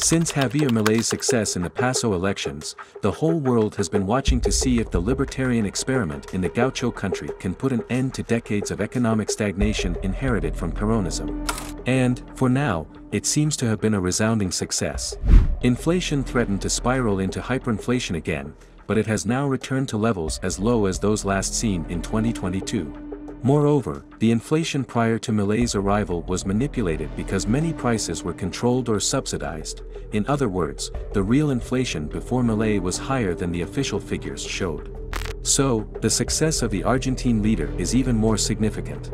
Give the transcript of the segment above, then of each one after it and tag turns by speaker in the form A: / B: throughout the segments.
A: Since Javier Milei's success in the PASO elections, the whole world has been watching to see if the libertarian experiment in the gaucho country can put an end to decades of economic stagnation inherited from Peronism. And, for now, it seems to have been a resounding success. Inflation threatened to spiral into hyperinflation again, but it has now returned to levels as low as those last seen in 2022. Moreover, the inflation prior to Milei's arrival was manipulated because many prices were controlled or subsidized. In other words, the real inflation before Milei was higher than the official figures showed. So, the success of the Argentine leader is even more significant.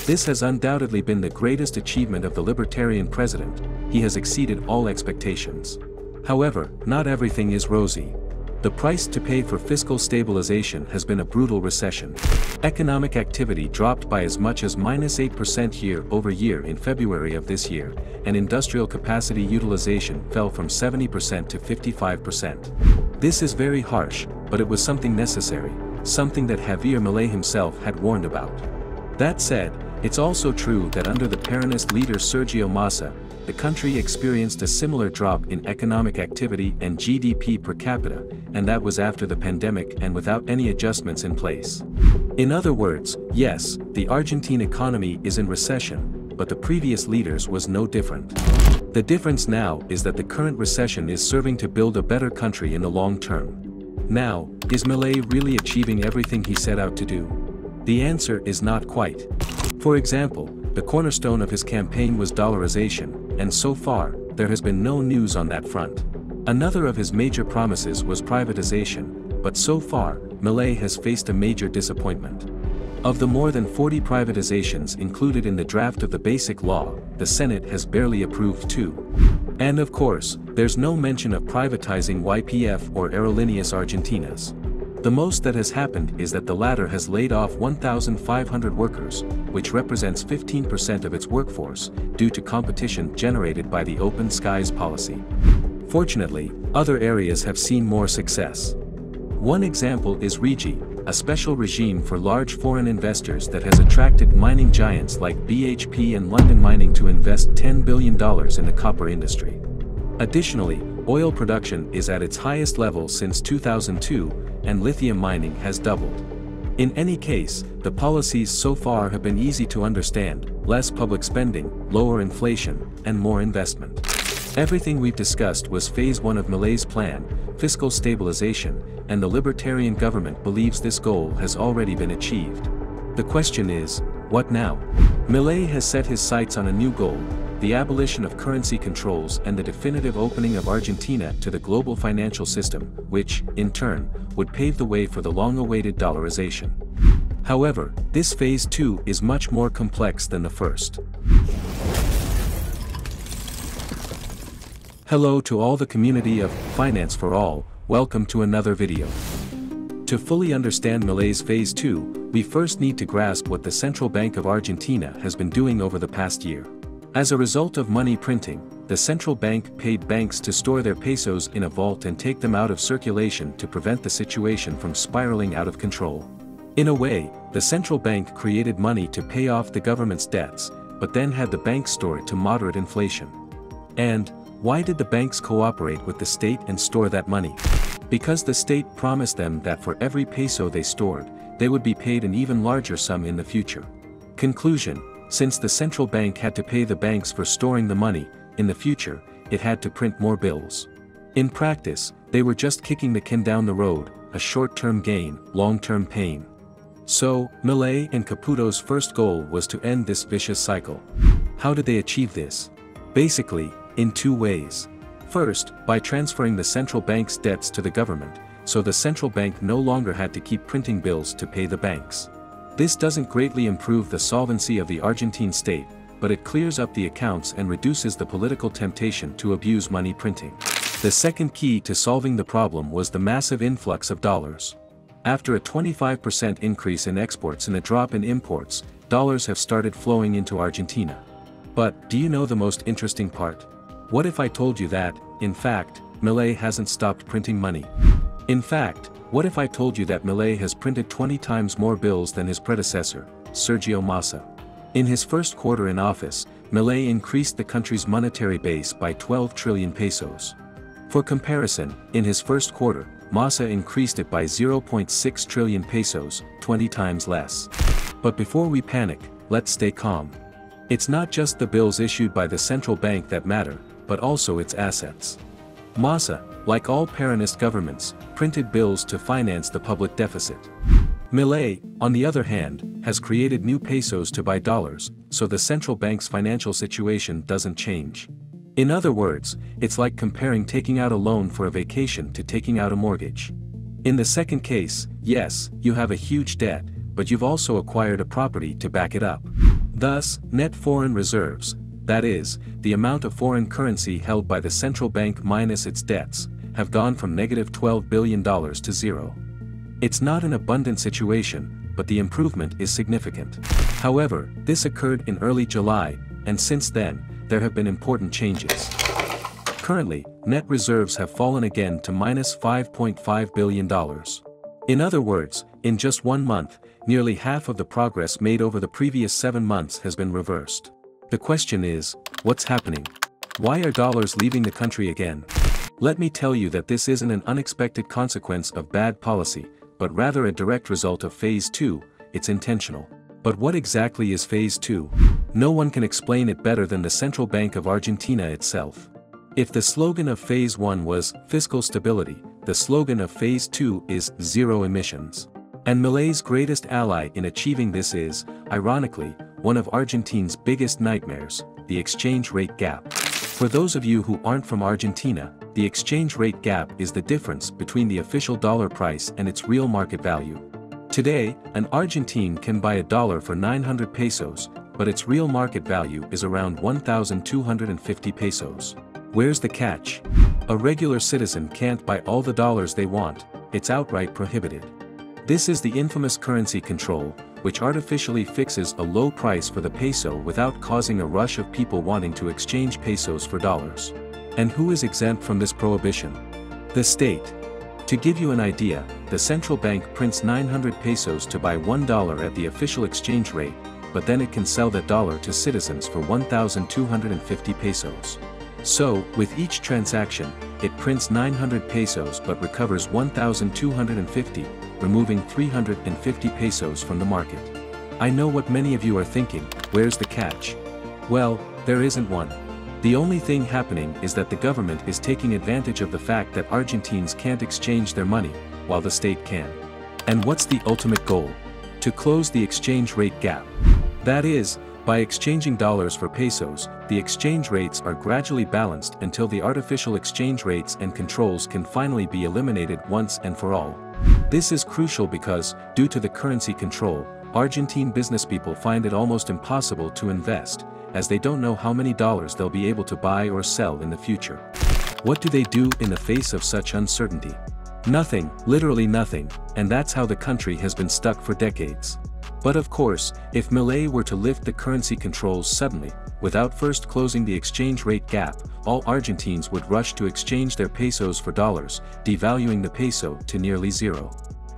A: This has undoubtedly been the greatest achievement of the libertarian president. He has exceeded all expectations. However, not everything is rosy. The price to pay for fiscal stabilization has been a brutal recession. Economic activity dropped by as much as -8% year-over-year in February of this year, and industrial capacity utilization fell from 70% to 55%. This is very harsh, but it was something necessary, something that Javier Milei himself had warned about. That said, it's also true that under the Peronist leader Sergio Massa, the country experienced a similar drop in economic activity and GDP per capita, and that was after the pandemic and without any adjustments in place. In other words, yes, the Argentine economy is in recession, but the previous leaders was no different. The difference now is that the current recession is serving to build a better country in the long term. Now, is Milei really achieving everything he set out to do? The answer is not quite. For example, the cornerstone of his campaign was dollarization, and so far, there has been no news on that front. Another of his major promises was privatization, but so far, Milei has faced a major disappointment. Of the more than 40 privatizations included in the draft of the Basic Law, the Senate has barely approved 2. And of course, there's no mention of privatizing YPF or Aerolíneas Argentinas. The most that has happened is that the latter has laid off 1,500 workers, which represents 15% of its workforce, due to competition generated by the open skies policy. Fortunately, other areas have seen more success. One example is RIGI, a special regime for large foreign investors that has attracted mining giants like BHP and London Mining to invest $10 billion in the copper industry. Additionally, oil production is at its highest level since 2002, and lithium mining has doubled. In any case, the policies so far have been easy to understand: less public spending, lower inflation, and more investment. Everything we've discussed was phase 1 of Milei's plan, fiscal stabilization, and the libertarian government believes this goal has already been achieved. The question is, what now? Milei has set his sights on a new goal: the abolition of currency controls and the definitive opening of Argentina to the global financial system, which, in turn, would pave the way for the long-awaited dollarization. However, this phase 2 is much more complex than the first. Hello to all the community of Finance for All, welcome to another video. To fully understand Milei's phase 2, we first need to grasp what the Central Bank of Argentina has been doing over the past year. As a result of money printing, the central bank paid banks to store their pesos in a vault and take them out of circulation to prevent the situation from spiraling out of control. In a way, the central bank created money to pay off the government's debts, but then had the banks store it to moderate inflation. And why did the banks cooperate with the state and store that money? Because the state promised them that for every peso they stored, they would be paid an even larger sum in the future. Conclusion: since the central bank had to pay the banks for storing the money, in the future, it had to print more bills. In practice, they were just kicking the can down the road, a short-term gain, long-term pain. So, Milei and Caputo's first goal was to end this vicious cycle. How did they achieve this? Basically, in 2 ways. First, by transferring the central bank's debts to the government, so the central bank no longer had to keep printing bills to pay the banks. This doesn't greatly improve the solvency of the Argentine state, but it clears up the accounts and reduces the political temptation to abuse money printing. The second key to solving the problem was the massive influx of dollars. After a 25% increase in exports and a drop in imports, dollars have started flowing into Argentina. But, do you know the most interesting part? What if I told you that, in fact, Milei hasn't stopped printing money? In fact, what if I told you that Milei has printed 20 times more bills than his predecessor, Sergio Massa? In his first quarter in office, Milei increased the country's monetary base by 12 trillion pesos. For comparison, in his first quarter, Massa increased it by 0.6 trillion pesos, 20 times less. But before we panic, let's stay calm. It's not just the bills issued by the central bank that matter, but also its assets. Massa, like all Peronist governments, printed bills to finance the public deficit. Milei, on the other hand, has created new pesos to buy dollars, so the central bank's financial situation doesn't change. In other words, it's like comparing taking out a loan for a vacation to taking out a mortgage. In the second case, yes, you have a huge debt, but you've also acquired a property to back it up. Thus, net foreign reserves, that is, the amount of foreign currency held by the central bank minus its debts, have gone from negative $12 billion to zero. It's not an abundant situation, but the improvement is significant. However, this occurred in early July, and since then, there have been important changes. Currently, net reserves have fallen again to minus $5.5 billion. In other words, in just 1 month, nearly half of the progress made over the previous 7 months has been reversed. The question is, what's happening? Why are dollars leaving the country again? Let me tell you that this isn't an unexpected consequence of bad policy, but rather a direct result of Phase 2, it's intentional. But what exactly is Phase 2? No one can explain it better than the Central Bank of Argentina itself. If the slogan of Phase 1 was fiscal stability, the slogan of Phase 2 is zero emissions. And Milei's greatest ally in achieving this is, ironically, one of Argentina's biggest nightmares, the exchange rate gap. For those of you who aren't from Argentina, the exchange rate gap is the difference between the official dollar price and its real market value. Today, an Argentine can buy a dollar for 900 pesos, but its real market value is around 1,250 pesos. Where's the catch? A regular citizen can't buy all the dollars they want, it's outright prohibited. This is the infamous currency control, which artificially fixes a low price for the peso without causing a rush of people wanting to exchange pesos for dollars. And who is exempt from this prohibition? The state. To give you an idea, the central bank prints 900 pesos to buy $1 at the official exchange rate, but then it can sell that dollar to citizens for 1,250 pesos. So, with each transaction, it prints 900 pesos but recovers 1,250, removing 350 pesos from the market. I know what many of you are thinking, where's the catch? Well, there isn't one. The only thing happening is that the government is taking advantage of the fact that Argentines can't exchange their money, while the state can. And what's the ultimate goal? To close the exchange rate gap. That is, by exchanging dollars for pesos, the exchange rates are gradually balanced until the artificial exchange rates and controls can finally be eliminated once and for all. This is crucial because, due to the currency control, Argentine businesspeople find it almost impossible to invest, as they don't know how many dollars they'll be able to buy or sell in the future. What do they do in the face of such uncertainty? Nothing, literally nothing, and that's how the country has been stuck for decades. But of course, if Milei were to lift the currency controls suddenly, without first closing the exchange rate gap, all Argentines would rush to exchange their pesos for dollars, devaluing the peso to nearly zero.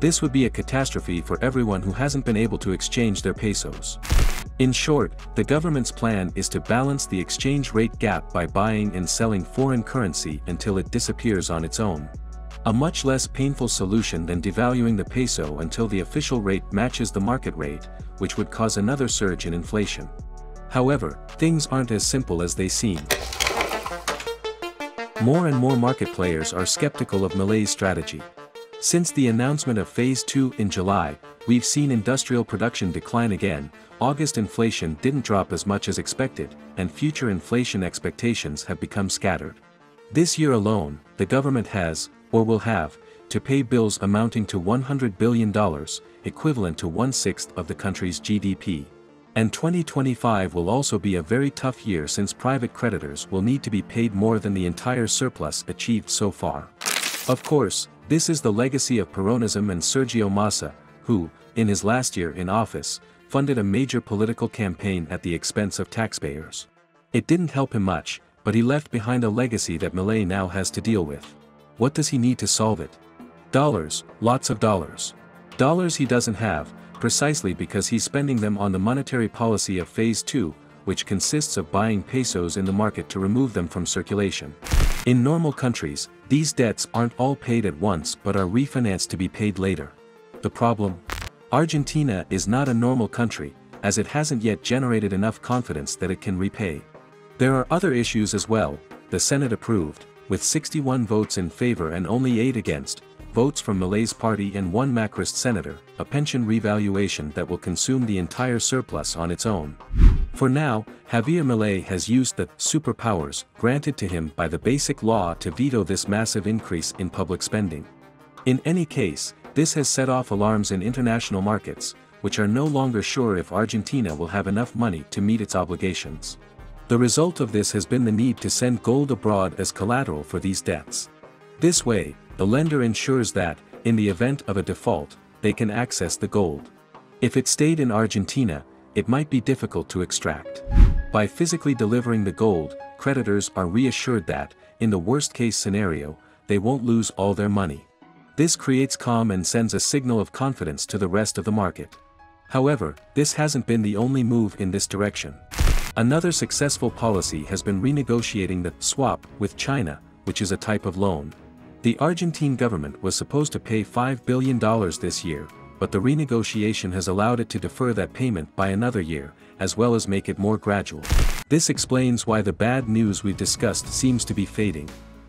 A: This would be a catastrophe for everyone who hasn't been able to exchange their pesos. In short, the government's plan is to balance the exchange rate gap by buying and selling foreign currency until it disappears on its own. A much less painful solution than devaluing the peso until the official rate matches the market rate, which would cause another surge in inflation. However, things aren't as simple as they seem. More and more market players are skeptical of Milei's strategy. Since the announcement of Phase 2 in July, we've seen industrial production decline again, August inflation didn't drop as much as expected, and future inflation expectations have become scattered. This year alone, the government has, or will have, to pay bills amounting to $100 billion, equivalent to 1/6 of the country's GDP. And 2025 will also be a very tough year since private creditors will need to be paid more than the entire surplus achieved so far. Of course, this is the legacy of Peronism and Sergio Massa, who, in his last year in office, funded a major political campaign at the expense of taxpayers. It didn't help him much, but he left behind a legacy that Milei now has to deal with. What does he need to solve it? Dollars, lots of dollars. Dollars he doesn't have, precisely because he's spending them on the monetary policy of Phase 2, which consists of buying pesos in the market to remove them from circulation. In normal countries, these debts aren't all paid at once but are refinanced to be paid later. The problem? Argentina is not a normal country, as it hasn't yet generated enough confidence that it can repay. There are other issues as well. The Senate approved, with 61 votes in favor and only 8 against, votes from Milei's party and 1 Macrist senator, a pension revaluation that will consume the entire surplus on its own. For now, Javier Milei has used the superpowers granted to him by the basic law to veto this massive increase in public spending. In any case, this has set off alarms in international markets, which are no longer sure if Argentina will have enough money to meet its obligations. The result of this has been the need to send gold abroad as collateral for these debts. This way, the lender ensures that, in the event of a default, they can access the gold. If it stayed in Argentina, it might be difficult to extract. By physically delivering the gold, creditors are reassured that, in the worst-case scenario, they won't lose all their money. This creates calm and sends a signal of confidence to the rest of the market. However, this hasn't been the only move in this direction. Another successful policy has been renegotiating the swap with China, which is a type of loan. The Argentine government was supposed to pay $5 billion this year, but the renegotiation has allowed it to defer that payment by another year, as well as make it more gradual. This explains why the bad news we've discussed seems to be fading.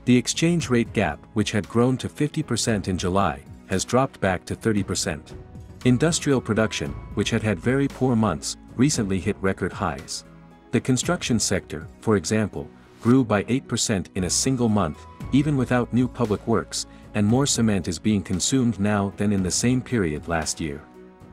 A: The exchange rate gap, which had grown to 50% in July, has dropped back to 30%. Industrial production, which had had very poor months, recently hit record highs. The construction sector, for example, grew by 8% in a single month, even without new public works, and more cement is being consumed now than in the same period last year.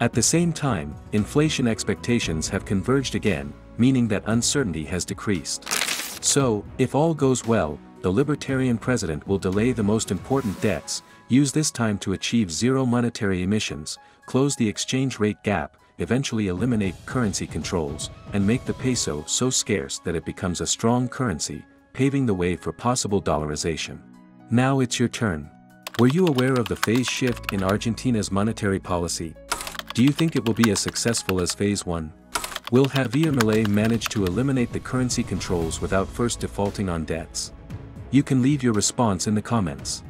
A: At the same time, inflation expectations have converged again, meaning that uncertainty has decreased. So, if all goes well, the Libertarian president will delay the most important debts, use this time to achieve zero monetary emissions, close the exchange rate gap, eventually eliminate currency controls, and make the peso so scarce that it becomes a strong currency, paving the way for possible dollarization. Now it's your turn. Were you aware of the phase shift in Argentina's monetary policy? Do you think it will be as successful as Phase 1? Will Javier Milei manage to eliminate the currency controls without first defaulting on debts? You can leave your response in the comments.